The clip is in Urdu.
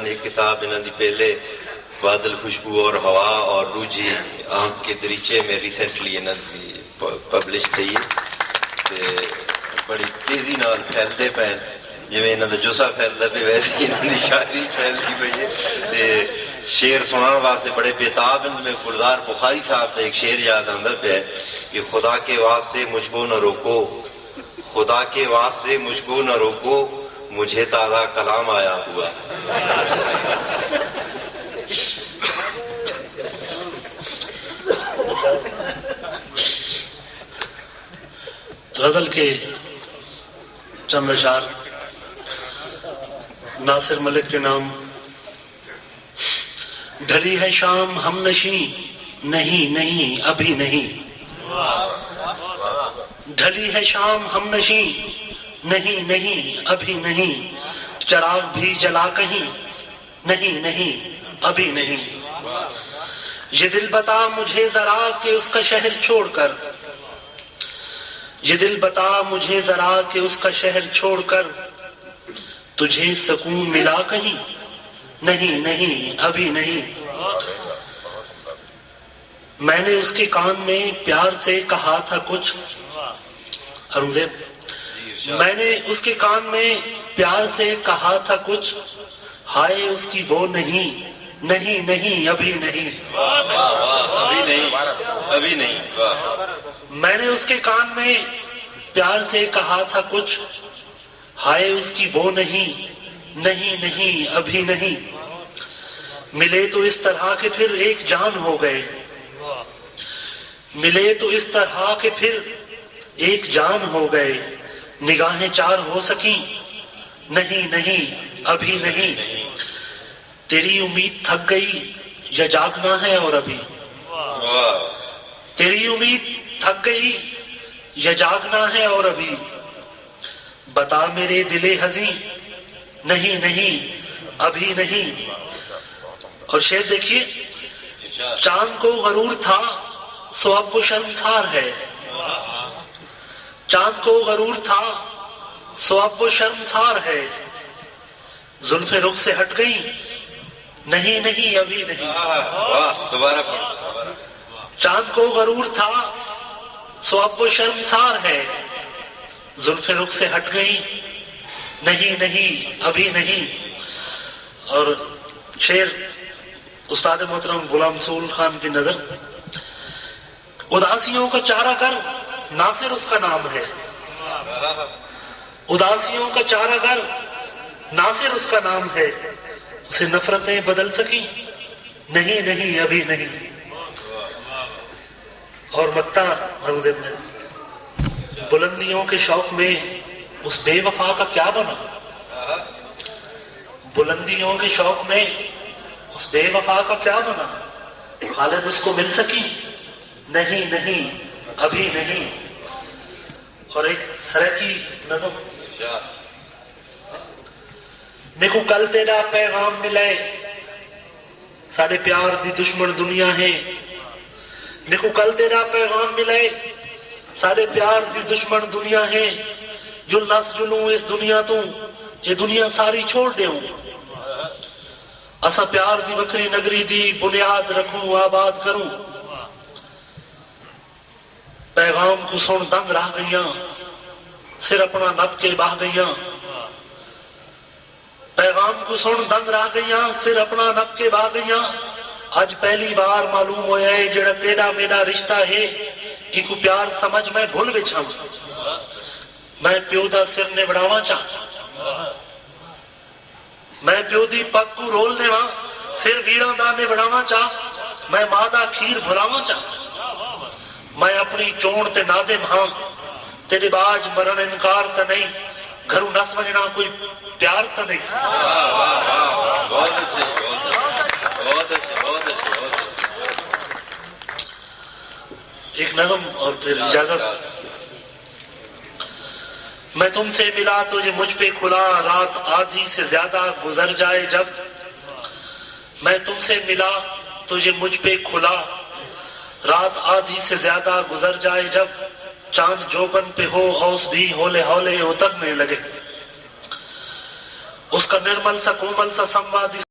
ایک کتاب انہوں نے پہلے بادل خوشبو اور ہوا اور روجی آنکھ کے دریچے میں ریسنٹلی انہوں نے پبلش کی ہے، بڑی تیزی نال پھیلتے پے جی انہوں کا جسا پھیلتا پہ ویسے ہی انہوں کی شاعری پھیلتی پی ہے۔ شعر سنانے واسطے بڑے بےتاب ہیں۔ میں گلزار بخاری صاحب کا ایک شعر یاد آتا پہ کہ خدا کے واسطے مجھ کو نہ روکو، خدا کے واسطے مجھ کو نہ روکو، مجھے تازہ کلام آیا ہوا۔ غزل کے چند اشعار ناصر ملک کے نام۔ ڈھلی ہے شام ہم نشیں، نہیں نہیں ابھی نہیں، ڈھلی ہے شام ہم نشیں، نہیں نہیں ابھی نہیں، چراغ بھی جلا کہیں، نہیں نہیں ابھی نہیں، یہ دل بتا مجھے ذرا کہ اس کا شہر چھوڑ کر، یہ دل بتا مجھے ذرا کہ اس کا شہر چھوڑ کر تجھے سکون ملا کہیں، نہیں نہیں ابھی نہیں، میں نے اس کے کان میں پیار سے کہا تھا کچھ، میں نے اس کے کان میں پیار سے کہا تھا کچھ، ہائے اس کی وہ نہیں، نہیں نہیں ابھی نہیں، ابھی نہیں ابھی نہیں، میں نے اس کے کان میں پیار سے کہا تھا کچھ، ہائے اس کی وہ نہیں، نہیں نہیں ابھی نہیں، ملے تو اس طرح کہ پھر ایک جان ہو گئے، ملے تو اس طرح کہ پھر ایک جان ہو گئے، نگاہیں چار ہو سکیں، نہیں نہیں ابھی نہیں، تیری امید تھک گئی یا جاگنا ہے اور ابھی، تیری امید تھک گئی یا جاگنا ہے اور ابھی، بتا میرے دل ہزیں، نہیں نہیں ابھی نہیں۔ اور شعر دیکھیے، چاند کو غرور تھا سو اب وہ شرمسار ہے، چاند کو غرور تھا سو اب وہ شرمسار ہے، زلفیں رخ سے ہٹ گئیں، نہیں نہیں ابھی نہیں، دوبارہ چاند کو غرور تھا سو اب وہ شرمسار ہے، زلفیں رخ سے ہٹ گئیں، نہیں نہیں ابھی نہیں۔ اور شعر استاد محترم غلام رسول خان کی نظر، اداسیوں کا چارہ گر ناصر اس کا نام ہے، اداسیوں کا چارہ گر ناصر اس کا نام ہے، اسے نفرتیں بدل سکیں، نہیں نہیں ابھی نہیں۔ اور مکتا حضرت میں بلندیوں کے شوق میں اس بے وفا کا کیا بنا، بلندیوں کے شوق میں اس بے وفا کا کیا بنا، خالد اس کو مل سکی، نہیں نہیں ابھی نہیں۔ اور ایک سرکی نظم، میرے کو کل تیرا پیغام ملے، ساڑھے پیار دی دشمن دنیا ہے، میرے کو کل تیرا پیغام ملے، ساڑھے پیار دی دشمن دنیا ہے، جو نس جلوں اس دنیا تو یہ دنیا ساری چھوڑ دے ہوں، اسا پیار دی وکری نگری دی بنیاد رکھوں آباد کروں، پیغام کو سن دنگ رہ گئیاں، سر اپنا نپ کے بہ گئیاں، پیغام کو سن دنگ رہ گئیاں، سر اپنا نپ کے بہ گئیاں، آج پہلی بار معلوم ہویا ہے جڑا تیرا میرا رشتہ ہے، ایک پیار سمجھ میں بھول بچھاں، میں پیو دا سر نے بڑھاواں چاہ، میں پیو دی پگ کو رول نے وہاں سر ویران دا نے بڑھاواں چاہ، میں ماں دا کھیر بھلاواں چاہ، میں اپنی چون تے نادم ہاں، تیرے باج مرن انکار تا نہیں، گھروں نس وجنا کوئی پیار تا نہیں۔ بہت اچھے بہت اچھے بہت اچھے۔ ایک نظم اور پھر اجازت۔ میں تم سے ملا تو یہ مجھ پہ کھلا، رات آدھی سے زیادہ گزر جائے جب، میں تم سے ملا تو یہ مجھ پہ کھلا، رات آدھی سے زیادہ گزر جائے جب، چاند جوبن پہ ہو اوس بھی ہولے ہولے اترنے لگے، اس کا نرمل سا کومل سا سموادی